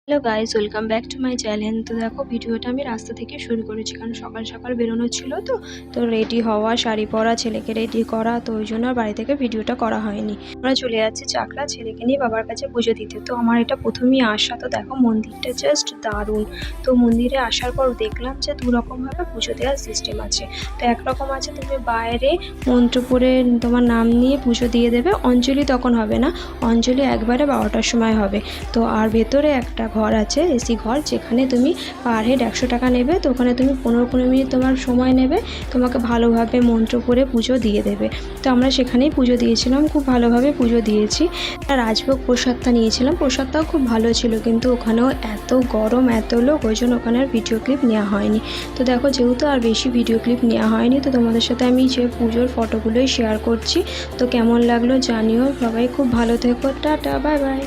Hello guys, welcome back to my channel. তো দেখো, ভিডিওটা আমি রাস্তা থেকে শুরু করেছি, কারণ সকাল সকাল বেরোনো ছিল। তো রেডি হওয়া, শাড়ি পরা, ছেলেকে রেডি করা, তো ওই জন্য আর বাড়ি থেকে ভিডিওটা করা হয়নি। আমরা চলে যাচ্ছি চাকলা ছেলেকে নিয়ে বাবার কাছে পুজো দিতে। তো আমার এটা প্রথমেই আসা। তো দেখো, মন্দিরটা জাস্ট দারুণ। তো মন্দিরে আসার পর দেখলাম যে দুরকমভাবে পুজো দেওয়ার সিস্টেম আছে। তো একরকম আছে, তুমি বাইরে মন্ত্র পড়ে তোমার নাম নিয়ে পুজো দিয়ে দেবে। অঞ্জলি তখন হবে না, অঞ্জলি একবারে 12টার সময় হবে। তো আর ভেতরে একটা ঘর আছে, এসি ঘর, যেখানে তুমি পার হেড 100 টাকা নেবে। তো ওখানে তুমি 15 মিনিট তোমার সময় নেবে, তোমাকে ভালোভাবে মন্ত্র পড়ে পুজো দিয়ে দেবে। তো আমরা সেখানেই পুজো দিয়েছিলাম, খুব ভালোভাবে পুজো দিয়েছি। রাজভোগ প্রসাদটা নিয়েছিলাম, প্রসাদটাও খুব ভালো ছিল, কিন্তু ওখানেও এত গরম, এত লোক, ওই জন্য ওখানে আর ভিডিও ক্লিপ নেওয়া হয়নি। তো দেখো, যেহেতু আর বেশি ভিডিও ক্লিপ নেওয়া হয়নি, তো তোমাদের সাথে আমি যে পুজোর ফটোগুলোই শেয়ার করছি। তো কেমন লাগলো জানিও। সবাই খুব ভালো থেকো, টাটা, বাই বাই।